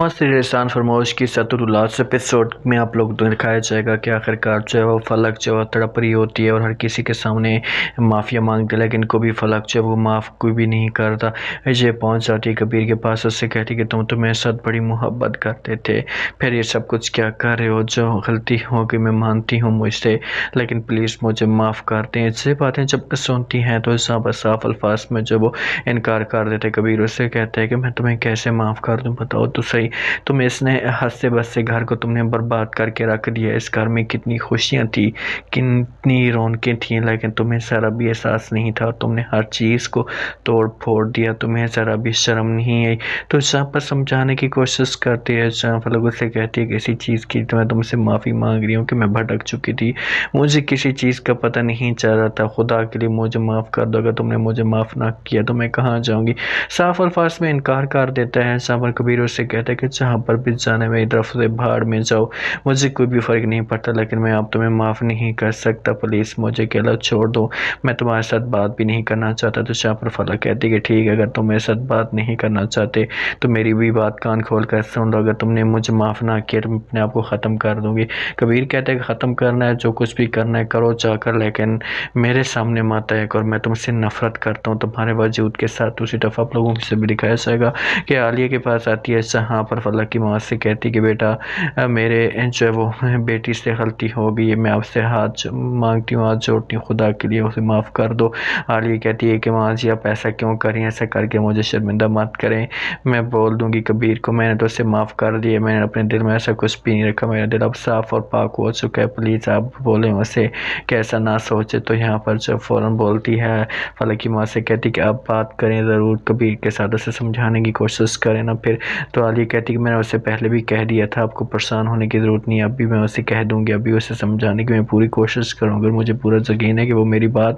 श्री एहसान फरमोश की last episode में आप लोग को दिखाया जाएगा कि आखिरकार जो है वो फलक जो है तड़प रही होती है और हर किसी के सामने माफ़िया मांगती है, लेकिन इनको भी फलक जो है वो माफ़ कोई भी नहीं करता। ये पहुंच जाती है कबीर के पास, उससे कहती कि तुम तो मेरे साथ बड़ी मोहब्बत करते थे, फिर ये सब कुछ क्या कर रहे हो? जो गलती हो गई मैं मानती हूँ मुझसे, लेकिन प्लीज़ मुझे माफ़ कर दें। ये बातें जब सुनती हैं तो साफ साफ अल्फाज में जो वो इनकार कर देते। कबीर उससे कहते हैं कि मैं तुम्हें कैसे माफ़ कर दूँ, बताओ तो सही। तुम इसने हंसते बसते घर को तुमने बर्बाद करके रख दिया। इस घर में कितनी खुशियाँ थी, कितनी रौनकें थी, लेकिन तुम्हें ज़रा भी एहसास नहीं था। तुमने हर चीज़ को तोड़ फोड़ दिया, तुम्हें ज़रा भी शर्म नहीं आई। तो जहाँ पर समझाने की कोशिश करती है, जहाँ पर लोगों से कहती है किसी चीज़ की तो मैं तुमसे माफ़ी मांग रही हूँ कि मैं भटक चुकी थी, मुझे किसी चीज़ का पता नहीं चल रहा था, खुदा के लिए मुझे माफ़ कर दो। अगर तुमने मुझे माफ़ ना किया तो मैं कहाँ जाऊँगी? साफ अल्फाज में इनकार कर देता है। जहाँ पर कबीर उससे कहता है कि जहाँ पर भी जाना मेरी तरफ से भाड़ में जाओ, मुझे कोई भी फ़र्क नहीं पड़ता, लेकिन मैं अब तुम्हें माफ़ नहीं कर सकता। प्लीज़ मुझे अकेला छोड़ दो, मैं तुम्हारे साथ बात भी नहीं करना चाहता। तो जहाँ पर फलक कहती कि ठीक है, अगर तुम मेरे साथ बात नहीं करना चाहते तो मेरी भी बात कान खोल कर सुन लो। अगर तुमने मुझे माफ़ ना किया तो मैं अपने आप को ख़त्म कर दूँगी। कबीर कहता है कि ख़त्म करना है, जो कुछ भी करना है करो जाकर, लेकिन मेरे सामने मत आया करो, मैं तुमसे नफ़रत करता हूँ तुम्हारे वजूद के साथ। उसी तरफ आप लोगों से भी दिखाया जाएगा कि आलिया के पास आती है, जहाँ पर फलक की माँ से कहती कि बेटा मेरे जो है वो बेटी से गलती हो गई है, मैं आपसे हाथ मांगती हूँ, हाथ जोड़ती हूँ, खुदा के लिए उसे माफ़ कर दो। आलिया कहती है कि माँ जी आप ऐसा क्यों करें, ऐसा करके मुझे शर्मिंदा मत करें, मैं बोल दूँगी कबीर को, मैंने तो उसे माफ़ कर दिया, मैंने अपने दिल में ऐसा कुछ भी नहीं रखा, मेरा दिल अब साफ़ और पाक हो चुका है, प्लीज़ आप बोलें उसे कैसा ना सोचे। तो यहाँ पर जो फ़ौरन बोलती है फलक की माँ से, कहती कि आप बात करें ज़रूर कबीर के साथ, उसे समझाने की कोशिश करें ना। फिर तो आलिया कहती कि मैंने उसे पहले भी कह दिया था, आपको परेशान होने की ज़रूरत नहीं है, अभी मैं उसे कह दूँगी, अभी उसे समझाने की मैं पूरी कोशिश करूँगी। मुझे पूरा यकीन है कि वो मेरी बात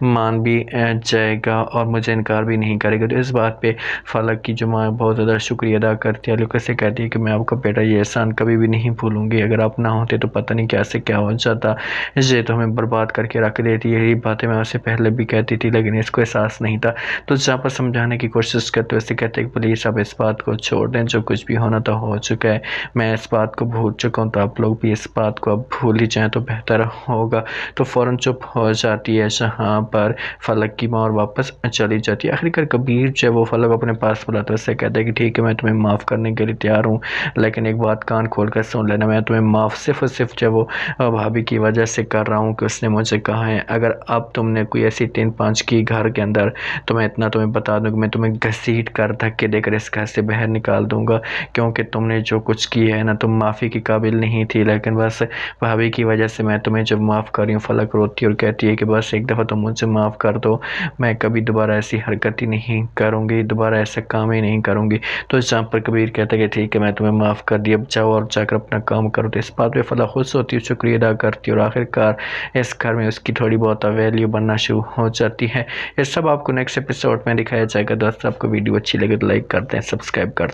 मान भी जाएगा और मुझे इनकार भी नहीं करेगा। तो इस बात पे फलक की जो माँ बहुत ज़्यादा शुक्रिया अदा करती है। आलिया से कहती है कि मैं आपका बेटा ये एहसान कभी भी नहीं भूलूँगी, अगर आप ना होते तो पता नहीं क्या से क्या हो जाता, ये तो हमें बर्बाद करके रख देती। यही बातें मैं उसे पहले भी कहती थी, लेकिन इसको एहसास नहीं था। तो जहाँ पर समझाने की कोशिश करते हुए कहते हैं कि प्लीज़ आप इस बात को छोड़ दें, जो कुछ भी होना था हो चुका है, मैं इस बात को भूल चुका हूँ, तो आप लोग भी इस बात को अब भूल ही जाएँ तो बेहतर होगा। तो फ़ौरन चुप हो जाती है जहाँ पर फलक की माँ और वापस चली जाती है। आखिरकार कबीर जो है वो फलक अपने पास बुलाता है, उससे कहता है कि ठीक है मैं तुम्हें माफ़ करने के लिए तैयार हूँ, लेकिन एक बात कान खोल कर सुन लेना, मैं तुम्हें माफ़ सिर्फ और सिर्फ जो है वो भाभी की वजह से कर रहा हूँ कि उसने मुझे कहा है अगर अब तुमने कोई ऐसी 3-5 की घर के अंदर, तो मैं इतना तुम्हें बता दूँ कि मैं तुम्हें घसीट कर धक्के देकर इस घर से बाहर निकाल दूँगा, क्योंकि तुमने जो कुछ किया है ना, तुम माफ़ी के काबिल नहीं थी, लेकिन बस भाभी की वजह से मैं तुम्हें जब माफ़ कर रही हूँ। फलक रोती और कहती है कि बस एक दफ़ा तुम मुझे माफ़ कर दो, मैं कभी दोबारा ऐसी हरकत ही नहीं करूँगी, दोबारा ऐसा काम ही नहीं करूँगी। तो जहाँ पर कबीर कहता है कि ठीक है मैं तुम्हें माफ़ कर दिया, अब जाओ और जाकर अपना काम करो। तो इस बात पर फलक खुश होती है, शुक्रिया अदा करती है और आखिरकार इस घर में उसकी थोड़ी बहुत वैल्यू बनना शुरू हो जाती है। ये सब आपको नेक्स्ट एपिसोड में दिखाया जाएगा। दोस्तों आपको वीडियो अच्छी लगे तो लाइक कर दें, सब्सक्राइब कर दें।